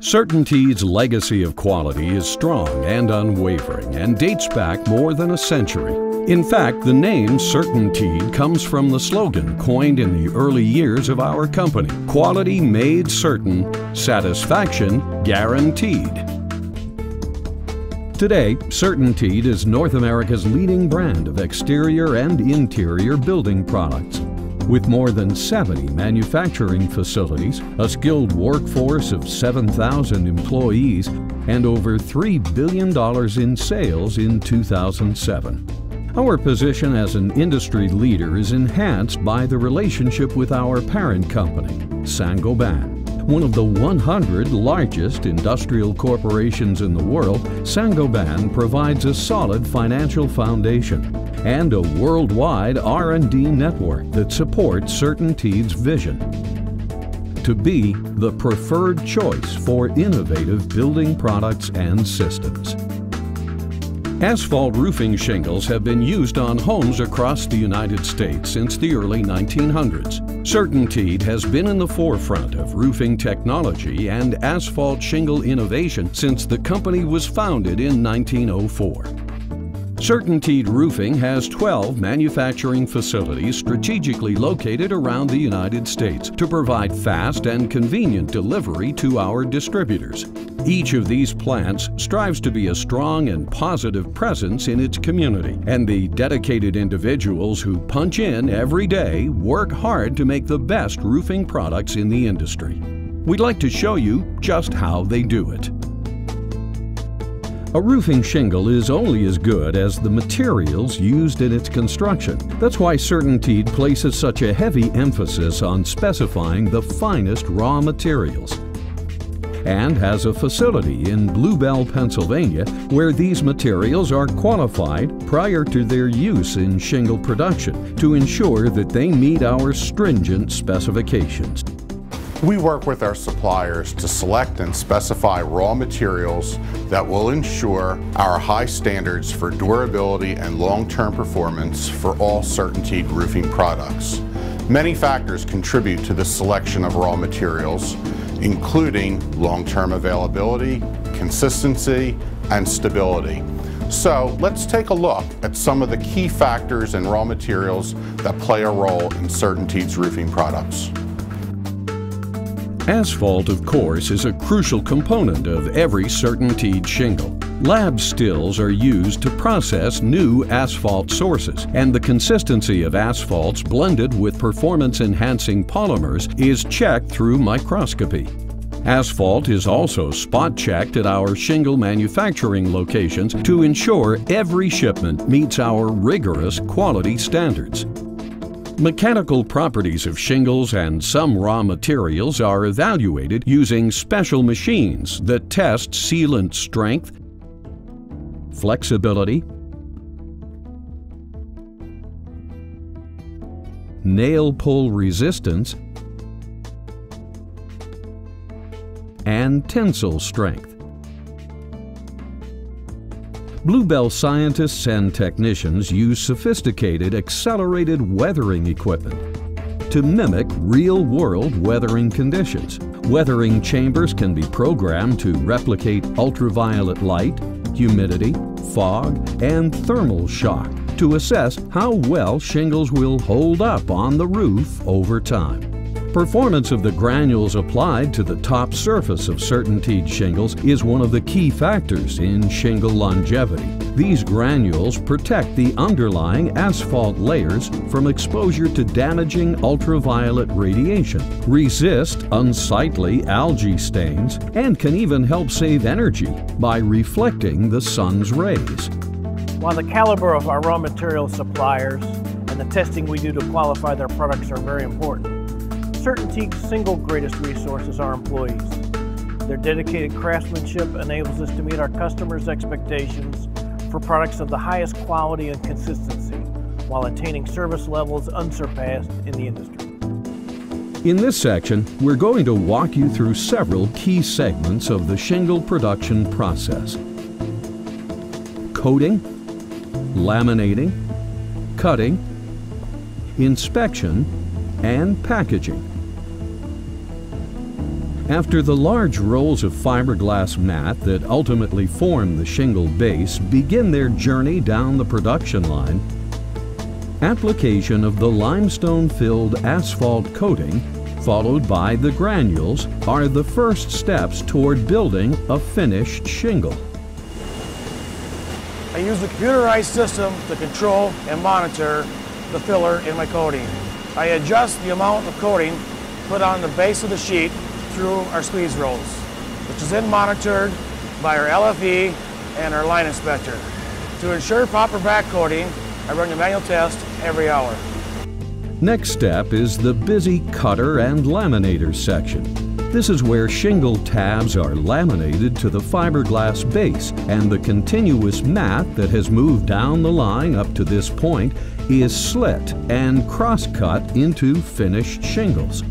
CertainTeed's legacy of quality is strong and unwavering and dates back more than a century. In fact, the name CertainTeed comes from the slogan coined in the early years of our company: quality made certain, satisfaction guaranteed. Today, CertainTeed is North America's leading brand of exterior and interior building products. With more than 70 manufacturing facilities, a skilled workforce of 7,000 employees, and over $3 billion in sales in 2007. Our position as an industry leader is enhanced by the relationship with our parent company, Saint-Gobain. One of the 100 largest industrial corporations in the world, Saint-Gobain provides a solid financial foundation and a worldwide R&D network that supports CertainTeed's vision to be the preferred choice for innovative building products and systems. Asphalt roofing shingles have been used on homes across the United States since the early 1900s. CertainTeed has been in the forefront of roofing technology and asphalt shingle innovation since the company was founded in 1904. CertainTeed Roofing has 12 manufacturing facilities strategically located around the United States to provide fast and convenient delivery to our distributors. Each of these plants strives to be a strong and positive presence in its community, and the dedicated individuals who punch in every day work hard to make the best roofing products in the industry. We'd like to show you just how they do it. A roofing shingle is only as good as the materials used in its construction. That's why CertainTeed places such a heavy emphasis on specifying the finest raw materials, and has a facility in Blue Bell, Pennsylvania, where these materials are qualified prior to their use in shingle production to ensure that they meet our stringent specifications. We work with our suppliers to select and specify raw materials that will ensure our high standards for durability and long-term performance for all CertainTeed roofing products. Many factors contribute to the selection of raw materials, including long-term availability, consistency, and stability. So let's take a look at some of the key factors and raw materials that play a role in CertainTeed's roofing products. Asphalt, of course, is a crucial component of every CertainTeed shingle. Lab stills are used to process new asphalt sources, and the consistency of asphalts blended with performance-enhancing polymers is checked through microscopy. Asphalt is also spot-checked at our shingle manufacturing locations to ensure every shipment meets our rigorous quality standards. Mechanical properties of shingles and some raw materials are evaluated using special machines that test sealant strength, flexibility, nail pull resistance, and tensile strength. Blue Bell scientists and technicians use sophisticated accelerated weathering equipment to mimic real-world weathering conditions. Weathering chambers can be programmed to replicate ultraviolet light, humidity, fog, and thermal shock to assess how well shingles will hold up on the roof over time. Performance of the granules applied to the top surface of CertainTeed shingles is one of the key factors in shingle longevity. These granules protect the underlying asphalt layers from exposure to damaging ultraviolet radiation, resist unsightly algae stains, and can even help save energy by reflecting the sun's rays. While the caliber of our raw material suppliers and the testing we do to qualify their products are very important, CertainTeed's single greatest resource is our employees. Their dedicated craftsmanship enables us to meet our customers' expectations for products of the highest quality and consistency, while attaining service levels unsurpassed in the industry. In this section, we're going to walk you through several key segments of the shingle production process: coating, laminating, cutting, inspection, and packaging. After the large rolls of fiberglass mat that ultimately form the shingle base begin their journey down the production line, application of the limestone-filled asphalt coating, followed by the granules, are the first steps toward building a finished shingle. I use the computerized system to control and monitor the filler in my coating. I adjust the amount of coating put on the base of the sheet through our squeeze rolls, which is then monitored by our LFE and our line inspector. To ensure proper back coating, I run the manual test every hour. Next step is the busy cutter and laminator section. This is where shingle tabs are laminated to the fiberglass base, and the continuous mat that has moved down the line up to this point is slit and cross-cut into finished shingles.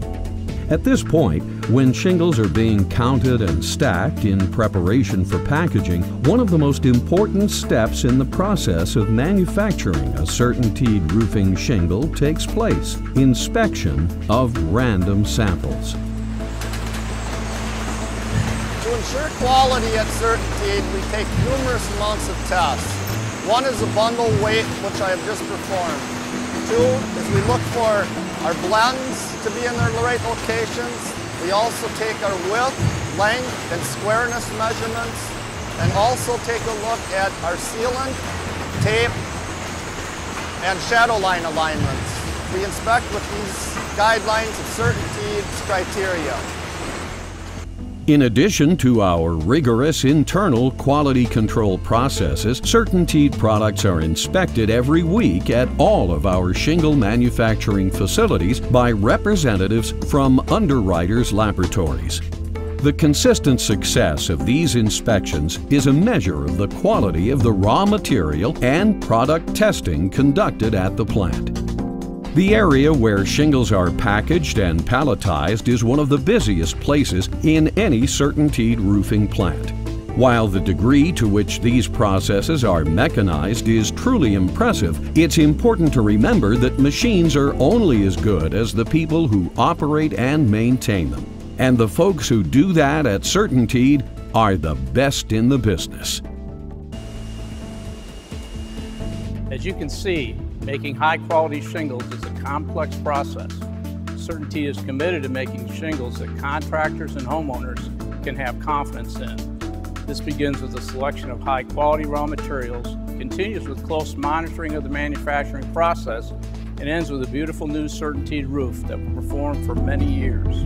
At this point, when shingles are being counted and stacked in preparation for packaging, one of the most important steps in the process of manufacturing a CertainTeed roofing shingle takes place: inspection of random samples. To ensure quality at CertainTeed, we take numerous amounts of tests. One is a bundle weight, which I have just performed. Two is we look for our blends to be in their right locations. We also take our width, length, and squareness measurements, and also take a look at our sealant, tape, and shadow line alignments. We inspect with these guidelines of CertainTeed's criteria. In addition to our rigorous internal quality control processes, CertainTeed products are inspected every week at all of our shingle manufacturing facilities by representatives from Underwriters Laboratories. The consistent success of these inspections is a measure of the quality of the raw material and product testing conducted at the plant. The area where shingles are packaged and palletized is one of the busiest places in any CertainTeed roofing plant. While the degree to which these processes are mechanized is truly impressive, it's important to remember that machines are only as good as the people who operate and maintain them. And the folks who do that at CertainTeed are the best in the business. As you can see, making high-quality shingles is a complex process. CertainTeed is committed to making shingles that contractors and homeowners can have confidence in. This begins with the selection of high-quality raw materials, continues with close monitoring of the manufacturing process, and ends with a beautiful new CertainTeed roof that will perform for many years.